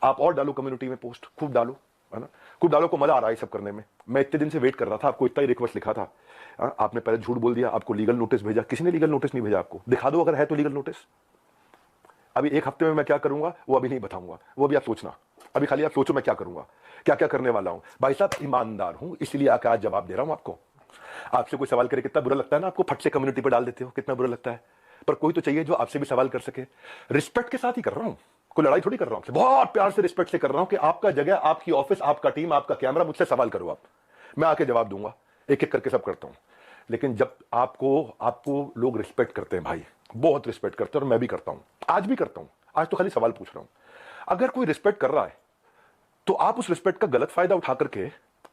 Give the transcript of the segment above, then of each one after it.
आप और डालो कम्युनिटी में पोस्ट, खूब डालो, है ना, खूब डालो। को मजा आ रहा है सब करने में। मैं इतने दिन से वेट कर रहा था, आपको इतना ही रिक्वेस्ट लिखा था। आपने पहले झूठ बोल दिया, आपको लीगल नोटिस भेजा। किसी ने लीगल नोटिस नहीं भेजा आपको। दिखा दो अगर है तो लीगल नोटिस। अभी एक हफ्ते में मैं क्या करूंगा वो अभी नहीं बताऊंगा, वो अभी आप सोचना। अभी खाली आप सोचो मैं क्या करूंगा, क्या क्या करने वाला हूं। भाई साहब ईमानदार हूं, इसलिए आकर आज जवाब दे रहा हूं आपको। आपसे कोई सवाल करे कितना बुरा लगता है ना आपको, फट से कम्युनिटी पर डाल देते हो, कितना बुरा लगता है। पर कोई तो चाहिए जो आपसे भी सवाल कर सके। रिस्पेक्ट के साथ ही कर रहा हूं, कोई लड़ाई थोड़ी कर रहा हूं, बहुत प्यार से रिस्पेक्ट से कर रहा हूं कि आपका जगह, आपकी ऑफिस, आपका टीम, आपका कैमरा, मुझसे सवाल करो आप, मैं आके जवाब दूंगा। एक एक करके सब करता हूं। लेकिन जब आपको आपको लोग रिस्पेक्ट करते हैं भाई, बहुत रिस्पेक्ट करते हैं, और मैं भी करता हूं, आज भी करता हूं। आज तो खाली सवाल पूछ रहा हूं। अगर कोई रिस्पेक्ट कर रहा है तो आप उस रिस्पेक्ट का गलत फायदा उठा करके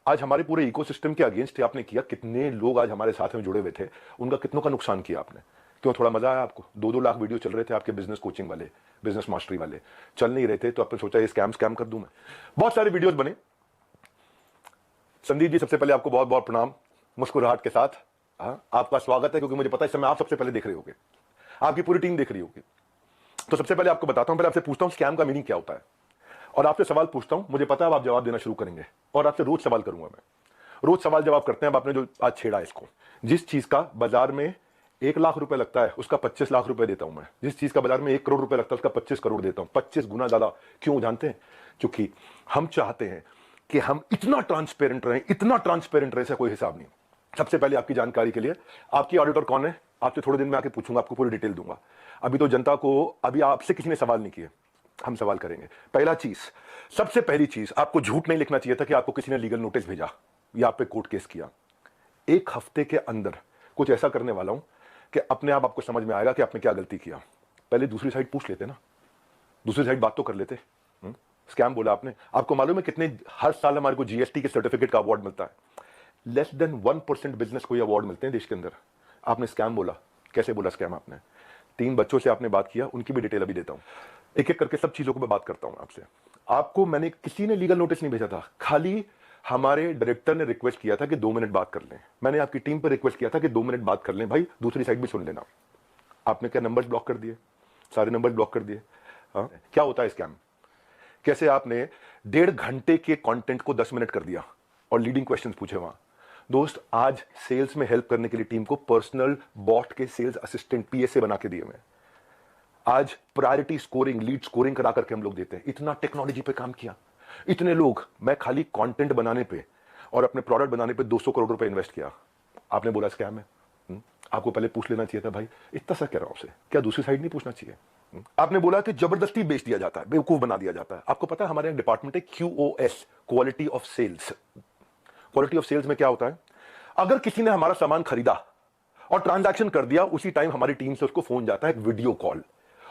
आज हमारे पूरे इकोसिस्टम के अगेंस्ट आपने किया। कितने लोग आज हमारे साथ में जुड़े हुए थे, उनका कितनों का नुकसान किया आपने। क्यों, थोड़ा मजा आया आपको? 2-2 लाख वीडियो चल रहे थे आपके बिजनेस कोचिंग वाले, बिजनेस मास्टरी वाले, चल नहीं रहे थे तो आपने सोचा ये स्कैम कर दूं मैं। बहुत सारे वीडियोस बने। संदीप जी, सबसे पहले आपको बहुत बहुत प्रणाम, मुस्कुराहट के साथ। आपका स्वागत है, क्योंकि मुझे पता है इस समय आप सबसे पहले देख रहे होगे, आपकी पूरी टीम देख रही होगी। तो सबसे पहले आपको बताता हूं, पहले आपसे पूछता हूं स्कैम का मीनिंग क्या होता है, और आपसे सवाल पूछता हूं। मुझे पता है आप जवाब देना शुरू करेंगे, और आपसे रोज सवाल करूंगा मैं। रोज सवाल जवाब करते हैं। अब आपने जो आज छेड़ा इसको, जिस चीज का बाजार में 1 लाख रुपए लगता है उसका 25 लाख रुपए देता हूं मैं। जिस चीज का बाजार में 1 करोड़ रुपए लगता है उसका 25 करोड़ देता हूं, 25 गुना ज्यादा। क्यों जानते हैं? क्योंकि हम चाहते हैं कि हम इतना ट्रांसपेरेंट रहें, इतना ट्रांसपेरेंट रहे, कोई हिसाब नहीं। सबसे पहले आपकी जानकारी के लिए, आपकी ऑडिटर कौन है आपसे थोड़े दिन में आके पूछूंगा, आपको पूरी डिटेल दूंगा। अभी तो जनता को, अभी आपसे किसी ने सवाल नहीं किए, हम सवाल करेंगे। पहला चीज, सबसे पहली चीज, आपको झूठ नहीं लिखना चाहिए था कि आपको किसी ने लीगल नोटिस भेजा या आप पे कोर्ट केस किया। 1 हफ्ते के अंदर कुछ ऐसा करने वाला हूं कि अपने आप आपको समझ में आएगा कि आपने क्या गलती किया। पहले दूसरी साइड पूछ लेते ना, दूसरी साइड बात तो कर लेते। स्कैम बोला आपने। आपको मालूम है कितने हर साल हमारे को जीएसटी के सर्टिफिकेट का अवार्ड मिलता है? लेस देन 1% बिजनेस को ये अवार्ड मिलते हैं देश के अंदर। आपने स्कैम बोला। कैसे बोला स्कैम आपने? 3 बच्चों से आपने बात किया, उनकी भी डिटेल अभी देता हूं। एक एक करके सब चीजों को मैं बात करता हूं आपसे। आपको मैंने, किसी ने लीगल नोटिस नहीं भेजा था, खाली हमारे डायरेक्टर ने रिक्वेस्ट किया था कि 2 मिनट बात कर लें। मैंने आपकी टीम पर रिक्वेस्ट किया था कि 2 मिनट बात कर लें भाई, दूसरी साइड भी सुन लेना। आपने क्या नंबर्स ब्लॉक कर दिए, सारे नंबर ब्लॉक कर दिए। क्या होता है स्कैम? कैसे आपने 1.5 घंटे के कंटेंट को 10 मिनट कर दिया और लीडिंग क्वेश्चंस पूछे वहां। दोस्त, आज सेल्स में हेल्प करने के लिए टीम को पर्सनल बॉट के सेल्स असिस्टेंट पीएसए बना के दिए मैं। आज प्रायोरिटी स्कोरिंग, लीड स्कोरिंग करा करके हम लोग देते हैं। इतना टेक्नोलॉजी पे काम किया, इतने लोग। मैं खाली कंटेंट बनाने पे और अपने प्रोडक्ट बनाने पे 200 करोड़ रुपए इन्वेस्ट किया। आपने बोला स्कैम है। आपको पहले पूछ लेना चाहिए था भाई, इतना सा कह रहा हूं आपसे, क्या दूसरी साइड नहीं पूछना चाहिए? आपने बोला कि जबरदस्ती बेच दिया जाता है, बेवकूफ बना दिया जाता है। आपको पता है हमारे डिपार्टमेंट है QoS, quality of sales. Quality of sales में क्या होता है? अगर किसी ने हमारा सामान खरीदा और ट्रांजैक्शन कर दिया, उसी टाइम हमारी टीम से उसको फोन जाता है, एक वीडियो कॉल,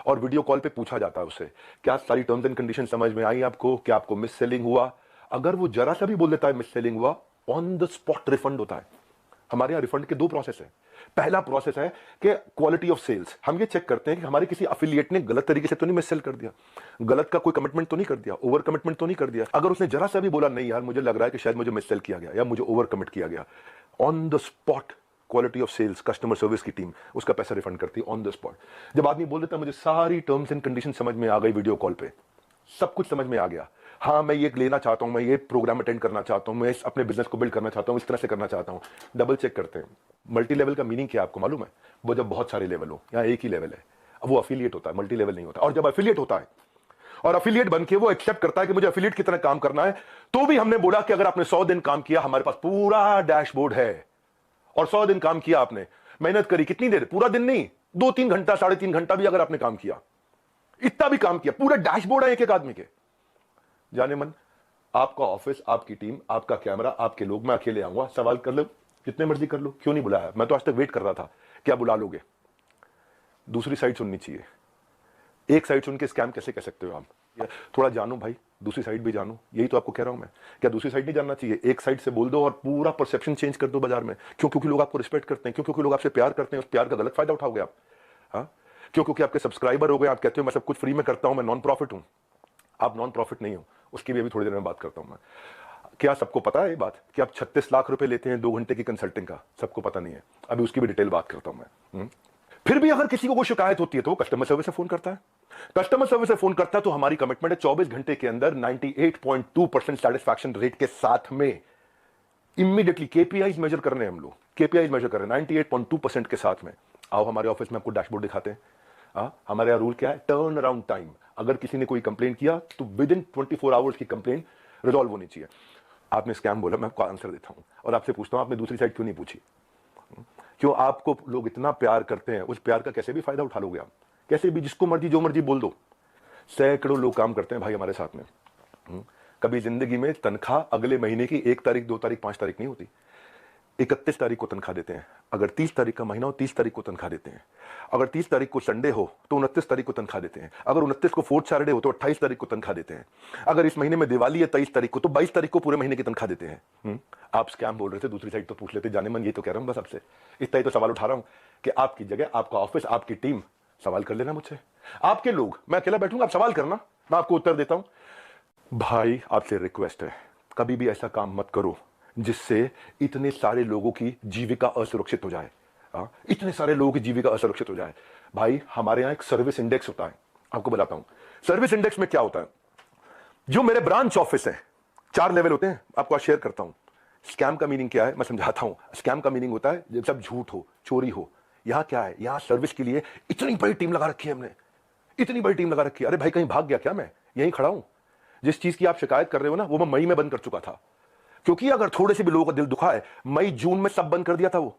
और वीडियो कॉल पे पूछा जाता है उससे, क्या सारी टर्म्स एंड कंडीशन समझ में आई आपको? क्या आपको मिस सेलिंग हुआ? अगर वो जरा सा भी बोल देता है मिस सेलिंग हुआ, ऑन द स्पॉट रिफंड होता है। हमारे यहां रिफंड के 2 प्रोसेस है। पहला प्रोसेस है कि क्वालिटी ऑफ सेल्स, हम ये चेक करते हैं कि हमारे किसी एफिलिएट ने गलत तरीके से तो नहीं मिस सेल कर दिया, गलत का कोई कमिटमेंट तो नहीं कर दिया, ओवर कमिटमेंट तो नहीं कर दिया। अगर उसने जरा सा भी बोला नहीं यार मुझे लग रहा है कि शायद मुझे मिस सेल किया गया या मुझे ओवर कमिट किया गया, on the spot quality of sales, customer service की टीम उसका पैसा रिफंड करती है ऑन द स्पॉट। जब आदमी बोल देता मुझे सारी टर्म्स एंड कंडीशन समझ में आ गई, वीडियो कॉल पे सब कुछ समझ में आ गया, हाँ मैं ये लेना चाहता हूं, मैं ये प्रोग्राम अटेंड करना चाहता हूं, मैं अपने बिजनेस को बिल्ड करना चाहता हूं, इस तरह से करना चाहता हूं, डबल चेक करते हैं। मल्टी लेवल का मीनिंग क्या आपको मालूम है? वो जब बहुत सारे लेवल हो, यहाँ एक ही लेवल है, अब वो अफिलिएट होता है, मल्टी लेवल नहीं होता। और जब अफिलिएट होता है और अफिलिएट बनके वो एक्सेप्ट करता है कि मुझे अफिलिएट की तरह काम करना है, तो भी हमने बोला कि अगर आपने 100 दिन काम किया, हमारे पास पूरा डैशबोर्ड है, और 100 दिन काम किया आपने, मेहनत करी, कितनी देर? पूरा दिन नहीं, 2-3 घंटा, 3.5 घंटा भी अगर आपने काम किया, इतना भी काम किया, पूरा डैशबोर्ड है एक एक आदमी के। जाने मन, आपका ऑफिस, आपकी टीम, आपका कैमरा, आपके लोग, मैं अकेले आऊंगा, सवाल कर लो जितने मर्जी कर लो, क्यों नहीं बुलाया? मैं तो आज तक वेट कर रहा था, क्या बुला लोगे? दूसरी साइड सुननी चाहिए। एक साइड सुन के स्कैम कैसे कह सकते हो आप? थोड़ा जानो भाई, दूसरी साइड भी जानो, यही तो आपको कह रहा हूं मैं। क्या दूसरी साइड नहीं जानना चाहिए? एक साइड से बोल दो और पूरा परसेप्शन चेंज कर दो बाजार में। क्यों? क्योंकि लोग आपको रिस्पेक्ट करते हैं। क्यों? क्योंकि लोग आपसे प्यार करते हैं। उस प्यार का गलत फायदा उठाओगे आप? हाँ, क्यों? क्योंकि आपके सब्सक्राइबर हो गए, आप कहते हो मैं सब कुछ फ्री में करता हूं, मैं नॉन प्रॉफिट हूं। आप नॉन प्रॉफिट नहीं हो, उसकी भी अभी थोड़ी देर में बात करता हूं मैं। क्या सबको पता है ये बात कि आप 36 लाख रुपए लेते हैं 2 घंटे की कंसल्टिंग का? सबको पता नहीं है, अभी उसकी भी डिटेल बात करता हूं मैं। फिर भी अगर किसी को कोई शिकायत होती है तो वो कस्टमर सर्विस से फोन करता है। कस्टमर सर्विस से फोन करता है तो हमारी कमिटमेंट है 24 घंटे के अंदर 98.2% सेटिस्फैक्शन रेट के साथ में इमीडिएटली केपीआईज मेजर कर रहे हैं हम लोग, केपीआईज मेजर कर रहे हैं 98.2% के साथ में। आओ हमारे ऑफिस में आपको डैशबोर्ड दिखाते हैं। हमारे यहाँ रूल क्या है, टर्न अराउंड टाइम। अगर किसी ने कोई कंप्लेन किया तो विद इन 24 आवर्स की कंप्लेन रिजॉल्व होनी चाहिए। आपने स्कैम बोला, मैं आपको आंसर देता हूं और आपसे पूछता हूं आपने दूसरी साइड क्यों नहीं पूछी? क्यों आपको लोग इतना प्यार करते हैं, उस प्यार का कैसे भी फायदा उठा लोगे आप, कैसे भी जिसको मर्जी जो मर्जी बोल दो। सैकड़ों लोग काम करते हैं भाई हमारे साथ में। कभी जिंदगी में तनख्वाह अगले महीने की 1 तारीख 2 तारीख 5 तारीख नहीं होती, 31 तारीख को तनख्वाह देते हैं। अगर 30 तारीख का महीना हो 30 तारीख को तनख्वाह देते हैं। अगर 30 तारीख को संडे हो तो 29 तारीख को तनख्वाह देते हैं। अगर 29 को फोर्थ सैटरडे हो तो 28 तारीख को तनख्वाह देते हैं। अगर इस महीने में दिवाली है 23 तारीख को तो 22 तारीख को पूरे महीने की तनख्वाह देते हैं। आप स्कैम बोल रहे थे, दूसरी साइड तो पूछ लेते। जाने मन ये तो कह रहा हूं बस आपसे, इतना ही तो सवाल उठा रहा हूं कि आपकी जगह आपका ऑफिस आपकी टीम सवाल कर लेना मुझसे। आपके लोग, मैं अकेला बैठूंगा, आप सवाल करना, मैं आपको उत्तर देता हूं। भाई आपसे रिक्वेस्ट है, कभी भी ऐसा काम मत करो जिससे इतने सारे लोगों की जीविका असुरक्षित हो जाए। इतने सारे लोगों की जीविका असुरक्षित हो जाए। भाई हमारे यहां एक सर्विस इंडेक्स होता है, आपको बताता हूं। सर्विस इंडेक्स में क्या होता है, जो मेरे ब्रांच ऑफिस है 4 लेवल होते हैं, आपको आज शेयर करता हूं। स्कैम का मीनिंग क्या है मैं समझाता हूं। स्कैम का मीनिंग होता है जब सब झूठ हो, चोरी हो। यहां क्या है, यहां सर्विस के लिए इतनी बड़ी टीम लगा रखी है हमने, इतनी बड़ी टीम लगा रखी है। अरे भाई कहीं भाग गया क्या? मैं यहीं खड़ा हूं। जिस चीज की आप शिकायत कर रहे हो ना, वो मैं मई में बंद कर चुका था, क्योंकि अगर थोड़े से भी लोगों का दिल दुखा है, मई जून में सब बंद कर दिया था। वो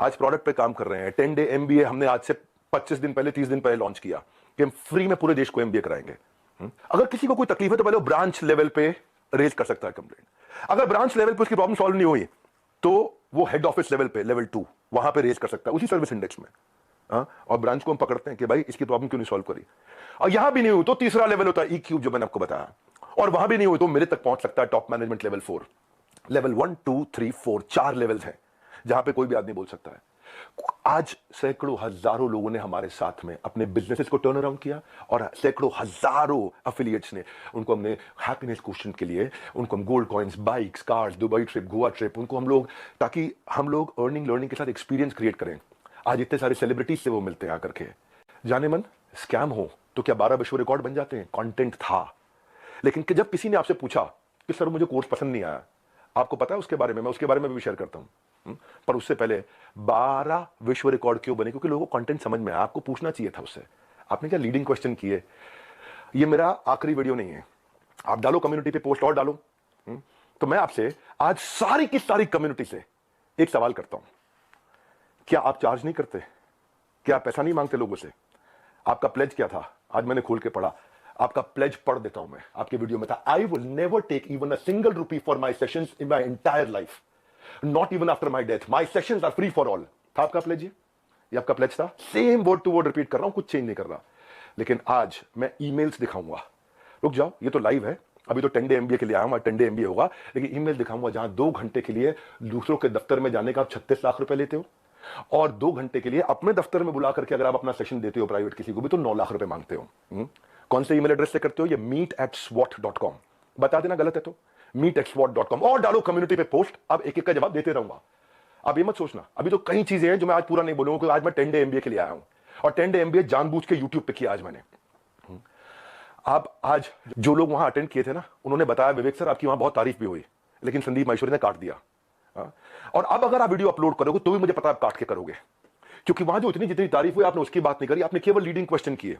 आज प्रोडक्ट पे काम कर रहे हैं। 10 डे एमबीए हमने आज से 25 दिन पहले 30 दिन पहले लॉन्च किया कि हम फ्री में पूरे देश को एमबीए कराएंगे। अगर किसी को कोई तकलीफ है तो पहले वो ब्रांच लेवल पे रेज कर सकता है कंप्लेंट। अगर ब्रांच लेवल पे उसकी प्रॉब्लम सॉल्व नहीं हुई तो वो हेड ऑफिस लेवल पे, लेवल 2, वहां पे रेज कर सकता है उसी सर्विस इंडेक्स में। और ब्रांच को हम पकड़ते हैं कि भाई इसकी प्रॉब्लम क्यों नहीं सॉल्व करी। और यहां भी नहीं हुई तो तीसरा लेवल होता है ई क्यूब, जो मैंने आपको बताया। और वहां भी नहीं हुई तो मेरे तक पहुंच सकता है top management level 4। Level 1 2 3 4 4 levels हैं जहां पे कोई भी आदमी बोल सकता है। आज सैकड़ों हजारों लोगों ने हमारे साथ में अपने बिजनेसेस को टर्न अराउंड किया और सैकड़ों हजारों एफिलिएट्स ने, उनको हमने हैप्पीनेस क्वेश्चन के लिए उनको हम gold coins, bikes, cars, Dubai trip, Goa trip, उनको हम लोग, ताकि हम लोग अर्निंग लर्निंग के साथ एक्सपीरियंस क्रिएट करें। आज इतने सारे सेलिब्रिटीज से वो मिलते हैं आकर के। जाने मन स्कैम हो तो क्या 12 विश्व रिकॉर्ड बन जाते हैं? कंटेंट था, लेकिन कि जब किसी ने आपसे पूछा कि सर मुझे कोर्स पसंद नहीं आया, आपको पता है उसके बारे में, मैं उसके बारे में भी शेयर करता हूं। पर उससे पहले 12 विश्व रिकॉर्ड क्यों बने? क्योंकि लोगों को कंटेंट समझ में आया। आपको पूछना चाहिए था उससे। आपने क्या लीडिंग क्वेश्चन किए। ये मेरा आखिरी वीडियो नहीं है, आप डालो कम्युनिटी पे पोस्ट और डालो। तो मैं आपसे आज सारी की सारी कम्युनिटी से एक सवाल करता हूं, क्या आप चार्ज नहीं करते? क्या आप पैसा नहीं मांगते लोगों से? आपका प्लेज क्या था? आज मैंने खोल के पढ़ा, आपका प्लेज पढ़ देता हूं मैं। आपके वीडियो में था, I will never take even a single rupee for my sessions in my entire life, not even after my death, my sessions are free for all. था आपका प्लेज? ये आपका प्लेज था। Same word to word repeat कर रहा हूं, कुछ change नहीं कर रहा। लेकिन आज मैं ईमेल्स दिखाऊंगा। रुक जाओ, ये तो लाइव है, अभी तो 10 डे एमबीए के लिए आया हूं, 10 डे एमबीए होगा, लेकिन ईमेल दिखाऊंगा जहां 2 घंटे के लिए दूसरों के दफ्तर में जाने का आप 36 लाख रुपए लेते हो, और 2 घंटे के लिए अपने दफ्तर में बुला करके अगर आप अपना सेशन देते हो प्राइवेट किसी को भी तो 9 लाख रुपए मांगते हो। कौन से ईमेल एड्रेस से करते हो? ये meet@swat.com। बता देना गलत है तो meet@swat.com, और डालो कम्युनिटी पे पोस्ट। अब एक एक का जवाब देते रहूंगा। अब ये मत सोचना, अभी तो कई चीजें हैं जो मैं आज पूरा नहीं बोलूंगा, क्योंकि आज मैं 10 डे एमबीए के लिए आया हूं, और 10 डे एमबीए जानबूझ के यूट्यूब पे किया आज मैंने। आप आज जो लोग वहां अटेंड किए थे ना, उन्होंने बताया विवेक सर आपकी वहां बहुत तारीफ भी हुई, लेकिन संदीप माहेश्वरी ने काट दिया। और अब अगर आप वीडियो अपलोड करोगे तो भी मुझे पता है आप काट के करोगे, क्योंकि वहां जो इतनी जितनी तारीफ हुई आपने उसकी बात नहीं करी, आपने केवल लीडिंग क्वेश्चन किए,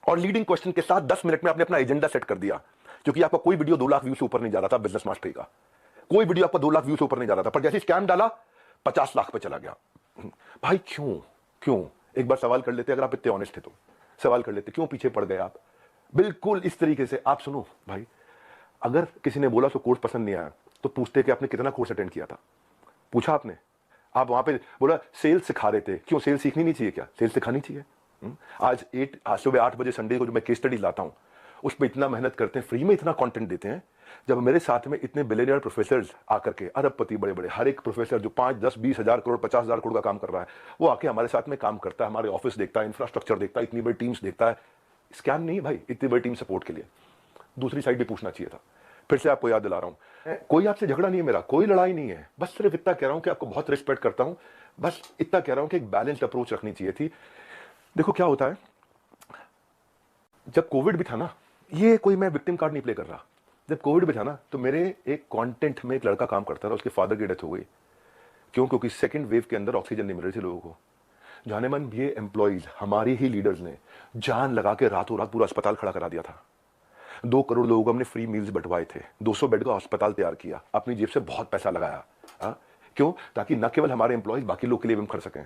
और लीडिंग क्वेश्चन के साथ 10 मिनट में आपने अपना एजेंडा सेट कर दिया। क्योंकि आपका कोई वीडियो 2 लाख व्यू से ऊपर नहीं जा रहा था बिजनेस मास्टरी का, कोई वीडियो आपका 2 लाख व्यू से ऊपर नहीं जा रहा था, पर जैसे स्कैम डाला 50 लाख पे चला गया। भाई क्यों क्यों? एक बार सवाल कर लेते, अगर आप इतने ऑनेस्ट थे तो सवाल कर लेते, क्यों पीछे पड़ गए आप? बिल्कुल इस तरीके से आप सुनो भाई, अगर किसी ने बोला सो कोर्स पसंद नहीं आया तो पूछते कि आपने कितना कोर्स अटेंड किया था, पूछा आपने? आप वहां पे बोला सेल्स सिखा रहे थे, क्यों सेल्स सीखनी नहीं चाहिए क्या? सेल्स सिखानी चाहिए। आज सुबह 8 बजे संडे को जो मैं केस स्टडी लाता हूं उस पर इतना मेहनत करते हैं, फ्री में इतना कंटेंट देते हैं। जब मेरे साथ में इतने बिलियनियर प्रोफेसर्स आकर के, अरबपति बड़े बड़े, हर एक प्रोफेसर जो 5 10 20 हजार करोड़ 50 हजार करोड़ का काम कर रहा है, वो आके हमारे साथ में काम करता है, हमारे ऑफिस देखता है, इंफ्रास्ट्रक्चर देखता है, इतनी बड़ी टीम्स देखता है। स्कैम नहीं भाई, इतनी बड़ी टीम सपोर्ट के लिए। दूसरी साइड भी पूछना चाहिए था। फिर से आपको याद दिला रहा हूं, कोई आपसे झगड़ा नहीं है मेरा, कोई लड़ाई नहीं है, बस सिर्फ इतना कह रहा हूं कि आपको बहुत रिस्पेक्ट करता हूं, बस इतना कह रहा हूं कि एक बैलेंस्ड अप्रोच रखनी चाहिए थी। देखो क्या होता है, जब कोविड भी था ना, ये कोई मैं विक्टिम कार्ड नहीं प्ले कर रहा, जब कोविड भी था ना तो मेरे एक कंटेंट में एक लड़का काम करता था, उसके फादर की डेथ हो गई। क्यों? क्योंकि सेकंड वेव के अंदर ऑक्सीजन नहीं मिल रही थी लोगों को। जाने मन ये एम्प्लॉइज, हमारी ही लीडर्स ने जान लगा के रातों रात पूरा अस्पताल खड़ा करा दिया था। 2 करोड़ लोगों को हमने फ्री मील्स बंटवाए थे, 200 बेड का अस्पताल तैयार किया, अपनी जेब से बहुत पैसा लगाया। क्यों? ताकि न केवल हमारे एम्प्लॉइज, बाकी लोग के लिए भी हम कर सकें।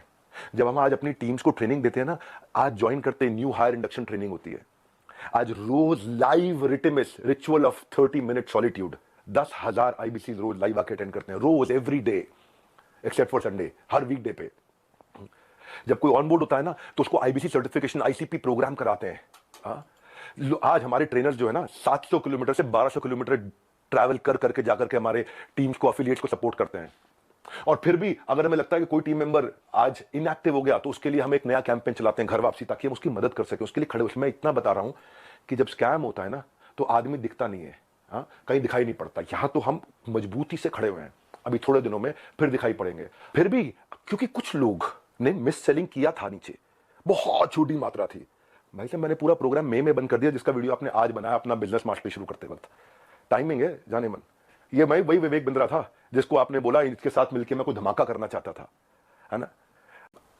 जब हम आज अपनी टीम्स को ट्रेनिंग देते हैं ना, आज ज्वाइन करते हैं, न्यू हायर इंडक्शन ट्रेनिंग होती है, आज रोज लाइव रिटिमिस ritual of 30 minute solitude, 10,000 IBC रोज लाइव आके अटेंड करते हैं, रोज every day except for Sunday, हर वीकडे पे। जब कोई ऑन बोर्ड होता है ना तो उसको आईबीसी सर्टिफिकेशन, आईसीपी प्रोग्राम कराते हैं। आज हमारे ट्रेनर्स जो है ना 700 किलोमीटर से 1200 किलोमीटर ट्रैवल कर करके जाकर के हमारे टीम्स को, अफिलिएट्स को सपोर्ट करते हैं। और फिर भी अगर हमें लगता है कि कोई टीम मेंबर आज इनएक्टिव हो गया तो उसके लिए हम एक नया कैंपेन चलाते हैं, घर वापसी, ताकि हम उसकी मदद कर सके, उसके लिए खड़े। उसमें इतना बता रहा हूं कि जब स्कैम होता है ना तो आदमी दिखता नहीं है, कहीं दिखाई नहीं पड़ता। यहां तो हम मजबूती से खड़े हुए हैं, अभी थोड़े दिनों में फिर दिखाई पड़ेंगे। फिर भी क्योंकि कुछ लोग ने मिस सेलिंग किया था, नीचे बहुत छोटी मात्रा थी भाई साहब, मैंने पूरा प्रोग्राम मई में बंद कर दिया, जिसका वीडियो आपने आज बनाया अपना बिजनेस मास्टरी शुरू करते वक्त। टाइमिंग है जाने मन, ये मैं वही विवेक बिंद्रा था जिसको आपने बोला इसके साथ मिलकर मैं कोई धमाका करना चाहता था, है ना।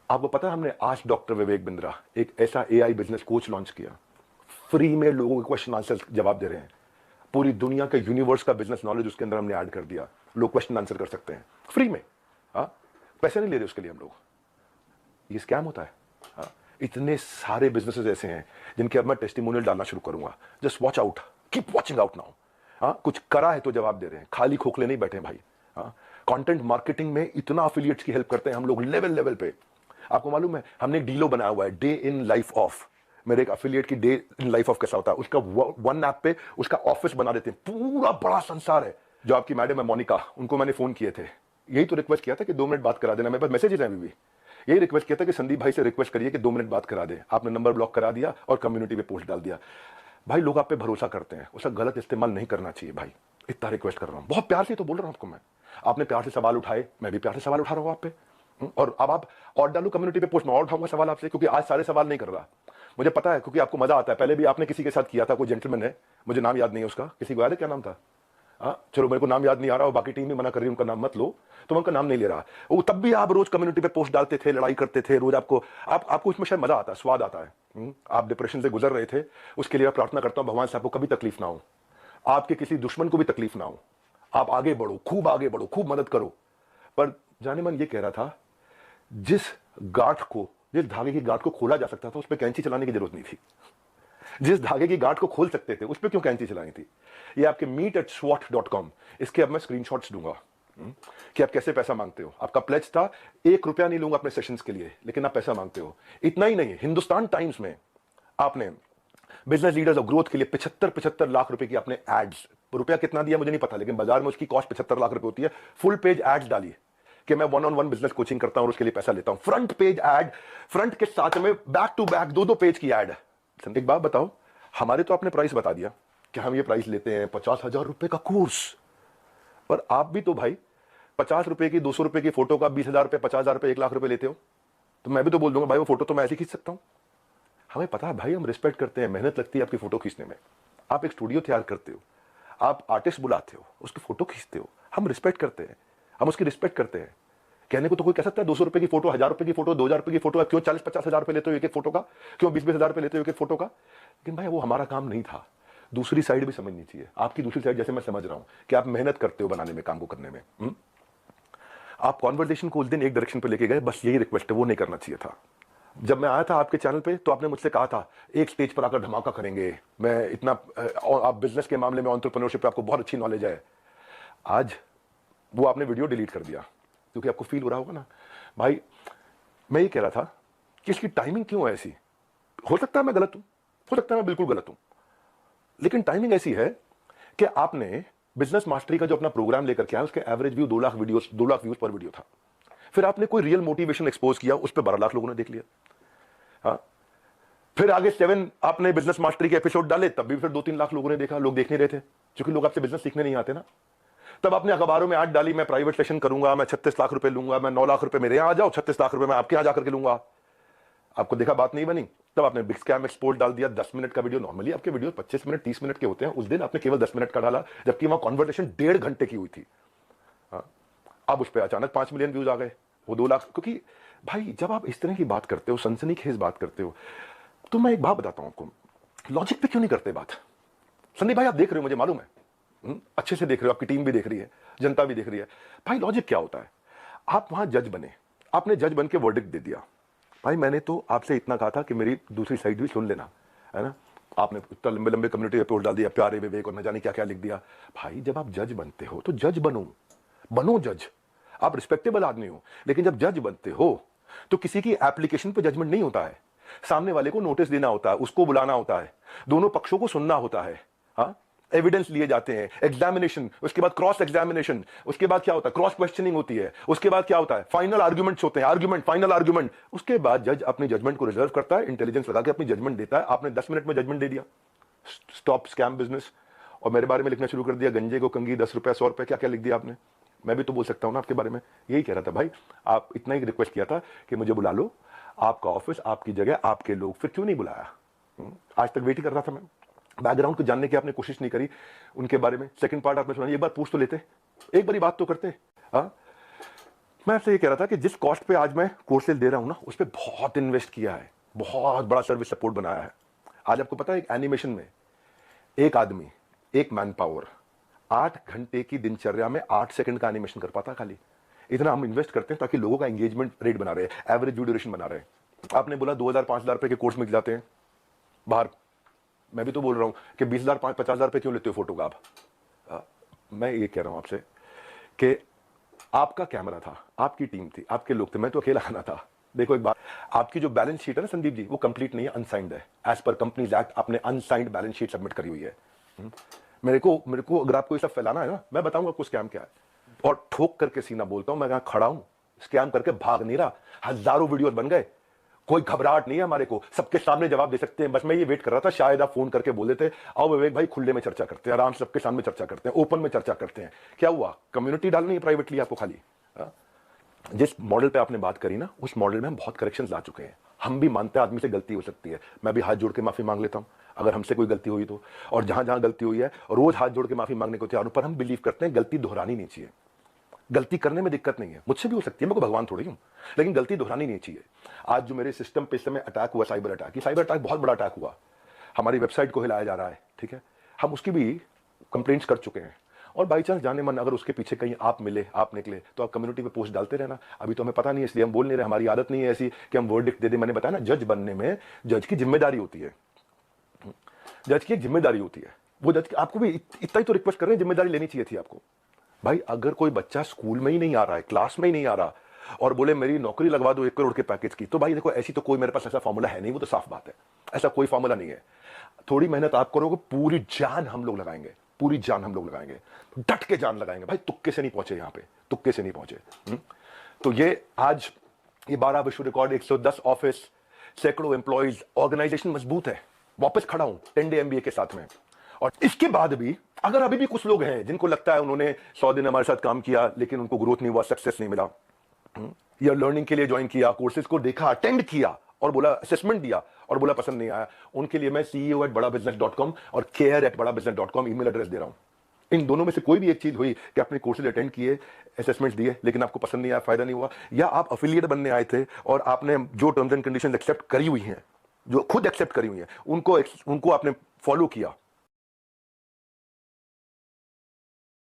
आपको पता है हमने आज डॉक्टर विवेक बिंद्रा एक ऐसा एआई बिजनेस कोच लॉन्च किया, फ्री में लोगों के क्वेश्चन आंसर जवाब दे रहे हैं। पूरी दुनिया के यूनिवर्स का बिजनेस नॉलेज उसके अंदर हमने ऐड कर दिया, लोग क्वेश्चन आंसर कर सकते हैं फ्री में। पैसे नहीं ले रहे उसके लिए हम लोग। ये स्कैम होता है। इतने सारे बिजनेसेस ऐसे हैं जिनके अब मैं टेस्टिमोनियल डालना शुरू करूंगा। Just watch out, keep watching out now. कुछ करा है तो जवाब दे रहे हैं, खाली खोखले नहीं बैठे भाई। कंटेंट मार्केटिंग में इतना अफिलिएट्स की हेल्प करते हैं हम लोग लेवल पे। आपको मालूम है हमने एक डीलो बनाया हुआ है, डे इन लाइफ ऑफ। मेरे एक अफिलिएट की डे इन लाइफ ऑफ कैसा होता है, उसका वन ऐप पे उसका ऑफिस बना देते हैं, पूरा बड़ा संसार है। जो आपकी मैडम है मोनिका, उनको मैंने फोन किए थे, यही तो रिक्वेस्ट किया था कि 2 मिनट बात करा देना। मेरे पास मैसेजेस हैं अभी भी, यही रिक्वेस्ट किया था कि संदीप भाई से रिक्वेस्ट करिए कि 2 मिनट बात करा दे। आपने नंबर ब्लॉक करा दिया और कम्युनिटी पे पोस्ट डाल दिया। भाई लोग आप पे भरोसा करते हैं, उसका गलत इस्तेमाल नहीं करना चाहिए भाई। इतना रिक्वेस्ट कर रहा हूं, बहुत प्यार से तो बोल रहा हूं आपको मैं। आपने प्यार से सवाल उठाए, मैं भी प्यार से सवाल उठा रहा हूं आप पे। और अब आप और डालू कम्युनिटी पे पोस्ट, मैं और उठाऊंगा सवाल आपसे, क्योंकि आज सारे सवाल नहीं कर रहा, मुझे पता है, क्योंकि आपको मजा आता है। पहले भी आपने किसी के साथ किया था, कोई जेंटलमैन है, मुझे नाम याद नहीं है उसका, किसी को याद है क्या नाम था? चलो मेरे को नाम याद नहीं आ रहा और बाकी टीम भी मना कर रही है उनका नाम मत लो, तो मैं उनका नाम नहीं ले रहा। वो तब भी आप रोज कम्युनिटी पे पोस्ट डालते थे, लड़ाई करते थे रोज। आपको इसमें शायद मजा आता है, स्वाद आता है। आप डिप्रेशन से गुजर रहे थे, उसके लिए मैं प्रार्थना करता हूं भगवान से आपको कभी तकलीफ ना हो, आपके किसी दुश्मन को भी तकलीफ ना हो, आप आगे बढ़ो, खूब आगे बढ़ो, खूब मदद करो। पर जाने मन ये कह रहा था, जिस धागे की गांठ को खोला जा सकता था उस पर कैंची चलाने की जरूरत नहीं थी। जिस धागे की गांठ को खोल सकते थे उस पर क्यों कैंची चलानी थी? ये आपके meet@swat.com, इसके अब मैं स्क्रीनशॉट्स दूंगा कि आप कैसे पैसा मांगते हो। आपका प्लेज था 1 रुपया नहीं लूंगा अपने सेशंस के लिए, लेकिन आप पैसा मांगते हो। इतना ही नहीं, हिंदुस्तान टाइम्स में आपने बिजनेस लीडर्स और ग्रोथ के लिए 75 लाख रुपए की आपने एड्स, रुपया कितना दिया मुझे नहीं पता, लेकिन बाजार में उसकी कॉस्ट 75 लाख रुपए होती है। फुल पेज एड्स डाली कि मैं 1-on-1 बिजनेस कोचिंग करता हूं और उसके लिए पैसा लेता हूं। फ्रंट पेज एड, फ्रंट के साथ में बैक टू बैक 2-2 पेज की एड। एक बात बताओ, हमारे तो आपने प्राइस बता दिया कि हम ये प्राइस लेते हैं 50,000 रुपए का कोर्स, पर आप भी तो भाई 50 रुपए की, 200 रुपए की फोटो का 20,000 रुपए, 50,000 रुपए, 1 लाख रुपए लेते हो। तो मैं भी तो बोल दूंगा भाई वो फोटो तो मैं ऐसे खींच सकता हूं। हमें पता है भाई, हम रिस्पेक्ट करते हैं, मेहनत लगती है आपकी फोटो खींचने में। आप एक स्टूडियो तैयार करते हो, आप आर्टिस्ट बुलाते हो, उसकी फोटो खींचते हो, हम रिस्पेक्ट करते हैं, हम उसकी रिस्पेक्ट करते हैं। कहने को तो कोई कह सकता है 200 रुपए की फोटो, 1,000 रुपए की फोटो, 2,000 रुपए की फोटो, क्यों 40-50 हजार रुपए लेते हो एक फोटो का, क्यों 20-20 हजार रुपए लेते हो एक फोटो का? लेकिन भाई वो हमारा काम नहीं था। दूसरी साइड भी समझनी चाहिए, आपकी दूसरी साइड जैसे मैं समझ रहा हूं कि आप मेहनत करते हो बनाने में, काम को करने में। आप कॉन्वर्सेशन को उस दिन एक डायरेक्शन पे लेके गए, बस यही रिक्वेस्ट है, वो नहीं करना चाहिए था। जब मैं आया था आपके चैनल पे तो आपने मुझसे कहा था एक स्टेज पर आकर धमाका करेंगे, मैं इतना, आप बिजनेस के मामले में, एंटरप्रेन्योरशिप पे आपको बहुत अच्छी नॉलेज है। आज वो आपने वीडियो डिलीट कर दिया, क्योंकि आपको फील हो रहा होगा ना भाई। मैं ये कह रहा था कि इसकी टाइमिंग क्यों है ऐसी? हो सकता है मैं गलत हूं, हो सकता है मैं बिल्कुल गलत हूं, लेकिन टाइमिंग ऐसी है कि आपने बिजनेस मास्टरी का जो अपना प्रोग्राम लेकर के आया, उसके एवरेज व्यू 2 लाख व्यूज पर वीडियो था। फिर आपने कोई रियल मोटिवेशन एक्सपोज किया, उस पर 12 लाख लोगों ने देख लिया। फिर आगे 7 आपने बिजनेस मास्टरी के एपिसोड डाले, तब भी फिर 2-3 लाख लोगों ने देखा। लोग देख नहीं रहे थे क्योंकि लोग आपसे बिजनेस सीखने नहीं आते ना। तब आपने अखबारों में ऐड डाली, मैं प्राइवेट सेशन करूंगा, मैं 36 लाख रुपए लूंगा, मैं 9 लाख रुपए मेरे यहां आ जाओ, 36 लाख रुपए मैं आपके यहां जाकर के लूंगा। आपको देखा बात नहीं बनी, तब आपने बिग स्कैम एक्सपोर्ट डाल दिया। 10 मिनट का वीडियो, नॉर्मली आपके वीडियो 25 मिनट 30 मिनट के होते हैं, उस दिन आपने केवल 10 मिनट का डाला, जबकि वहां कॉन्वर्सेशन 1.5 घंटे की हुई थी। अब उस पर अचानक 5 मिलियन व्यूज आ गए, वो 2 लाख। क्योंकि भाई जब आप इस तरह की बात करते हो, सनसनीखेज बात करते हो, तो मैं एक बात बताता हूं आपको, लॉजिक पे क्यों नहीं करते बात। संदीप भाई आप देख रहे हो, मुझे मालूम है, अच्छे से देख रहे हो, आपकी टीम भी देख रही है, जनता भी देख रही है। भाई लॉजिक क्या होता है, आप वहां जज बने, आपने जज बन के वर्डिक्ट दे दिया। भाई मैंने तो आपसे इतना कहा था कि मेरी दूसरी साइड भी सुन लेना, है ना। आपने इतना लंबे लंबे कम्युनिटी पोस्ट डाल दिया, प्यारे विवेक और न जाने क्या क्या लिख दिया। भाई जब आप जज बनते हो तो जज बनो जज। आप रिस्पेक्टेबल आदमी हो, लेकिन जब जज बनते हो तो किसी की एप्लीकेशन पे जजमेंट नहीं होता है, सामने वाले को नोटिस देना होता है, उसको बुलाना होता है, दोनों पक्षों को सुनना होता है, हाँ, एविडेंस लिए जाते हैं, एग्जामिनेशन, उसके बाद क्रॉस एग्जामिनेशन, उसके बाद क्या होता है, क्रॉस क्वेश्चनिंग होती है, उसके बाद क्या होता है, फाइनल आर्गुमेंट्स होते हैं, आर्गुमेंट, फाइनल आर्गुमेंट। उसके बाद जज अपनी जजमेंट को रिजर्व करता है, इंटेलिजेंस लगा के अपनी जजमेंट देता है। आपने 10 मिनट में जजमेंट दे दिया, स्टॉप स्कैम बिजनेस, और मेरे बारे में लिखना शुरू कर दिया, गंजे को कंगी 10 रुपए 100 रुपए, क्या क्या लिख दिया आपने। मैं भी तो बोल सकता हूं ना आपके बारे में, यही कह रहा था भाई। आप इतना ही रिक्वेस्ट किया था कि मुझे बुला लो, आपका ऑफिस, आपकी जगह, आपके लोग, फिर क्यों नहीं बुलाया। आज तक वेट ही कर रहा था मैं, बैकग्राउंड को जानने की आपने कोशिश नहीं करी उनके बारे में। सेकंड पार्ट आपने सुना, एक बार पूछ तो लेते, एक बारी बात तो करते। हाँ, मैं आपसे ये कह रहा था कि जिस कॉस्ट पे आज मैं कोर्सेज दे रहा हूं ना, उस पर बहुत इन्वेस्ट किया है, बहुत बड़ा सर्विस सपोर्ट बनाया है। आज आपको पता है एक एनिमेशन में एक आदमी, एक मैन पावर 8 घंटे की दिनचर्या में 8 सेकंड का एनिमेशन कर पाता खाली। इतना हम इन्वेस्ट करते हैं ताकि लोगों का एंगेजमेंट रेट बना रहे, एवरेज व्यू ड्यूरेशन बना रहे। आपने बोला 2000-5000 रुपए के कोर्स मिल जाते हैं बाहर, मैं भी तो बोल रहा हूं कि 20,000-50,000 रुपए क्यों लेते हो फोटो का आप। मैं ये कह रहा हूं आपसे कि आपका कैमरा था, आपकी टीम थी, आपके लोग थे, मैं तो अकेला आना था। देखो एक बात, आपकी जो बैलेंस शीट है ना संदीप जी, वो कंप्लीट नहीं है, अनसाइंड है। एज पर कंपनीज एक्ट आपने अनसाइंड बैलेंस शीट सबमिट करी हुई है। मेरे को अगर आपको ये सब फैलाना है ना, मैं बताऊंगा आपको स्कैम क्या है, और ठोक करके सीना बोलता हूं, मैं यहां खड़ा हूं, स्कैम करके भाग नहीं रहा। हजारों वीडियोस बन गए, कोई घबराहट नहीं है हमारे को, सबके सामने जवाब दे सकते हैं। बस मैं ये वेट कर रहा था, शायद आप फोन करके बोल देते, आओ विवेक भाई खुले में चर्चा करते हैं, आराम से सबके सामने चर्चा करते हैं, ओपन में चर्चा करते हैं। क्या हुआ, कम्युनिटी डालनी है प्राइवेटली आपको खाली। जिस मॉडल पे आपने बात करी ना, उस मॉडल में हम बहुत करेक्शंस ला चुके हैं। हम भी मानते हैं आदमी से गलती हो सकती है, मैं भी हाथ जोड़ के माफी मांग लेता हूं अगर हमसे कोई गलती हुई तो, और जहां जहां गलती हुई है रोज हाथ जोड़ के माफी मांगने को तैयार हूं। पर हम बिलीव करते हैं गलती दोहरानी नहीं चाहिए। गलती करने में दिक्कत नहीं है, मुझसे भी हो सकती है, मैं कोई भगवान थोड़ी हूं, लेकिन गलती दोहरानी नहीं चाहिए। आज जो मेरे सिस्टम पे इस समय अटैक हुआ, साइबर अटैक, ये साइबर अटैक बहुत बड़ा अटैक हुआ, हमारी वेबसाइट को हिलाया जा रहा है, ठीक है, हम उसकी भी कंप्लेंट्स कर चुके हैं। और बाई चांस जाने मन अगर उसके पीछे कहीं आप मिले, आप निकले, तो आप कम्युनिटी पे पोस्ट डालते रहना। अभी तो हमें पता नहीं है, इसलिए हम बोल नहीं रहे, हमारी आदत नहीं है ऐसी कि हम वर्डिक्ट दे दें। मैंने बताया ना, जज बनने में जज की जिम्मेदारी होती है, जज की एक जिम्मेदारी होती है। वो जज आपको भी इतना ही तो रिक्वेस्ट कर रहे हैं, जिम्मेदारी लेनी चाहिए थी आपको। भाई अगर कोई बच्चा स्कूल में ही नहीं आ रहा है, क्लास में ही नहीं आ रहा, और बोले मेरी नौकरी लगवा दो 1 करोड़ के पैकेज की, तो भाई देखो ऐसी तो कोई मेरे पास ऐसा फॉर्मूला है नहीं, वो तो साफ बात है, ऐसा कोई फॉर्मूला नहीं है। थोड़ी मेहनत आप करोगे, पूरी जान हम लोग लगाएंगे, पूरी जान हम लोग लगाएंगे, डट के जान लगाएंगे भाई। तुक्के से नहीं पहुंचे यहाँ पे, तुक्के से नहीं पहुंचे। तो ये आज ये 12 विश्व रिकॉर्ड, 110 ऑफिस, सैकड़ों एम्प्लॉइज, ऑर्गेनाइजेशन मजबूत है। वापस खड़ा हूं 10 डे MBA के साथ में। और इसके बाद भी अगर अभी भी कुछ लोग हैं जिनको लगता है उन्होंने 100 दिन हमारे साथ काम किया लेकिन उनको ग्रोथ नहीं हुआ, सक्सेस नहीं मिला, या लर्निंग के लिए ज्वाइन किया, कोर्सेज को देखा, अटेंड किया और बोला, असेसमेंट दिया और बोला पसंद नहीं आया, उनके लिए मैं CEO@badabusiness.com और care@badabusiness.com ईमेल एड्रेस दे रहा हूं। इन दोनों में से कोई भी एक चीज हुई कि आपने कोर्सेज अटेंड किए, असेसमेंट्स दिए, लेकिन आपको पसंद नहीं आया, फायदा नहीं हुआ, या आप अफिलिएट बनने आए थे और आपने जो टर्म्स एंड कंडीशंस एक्सेप्ट करी हुई हैं, जो खुद एक्सेप्ट करी हुई हैं, उनको आपने फॉलो किया,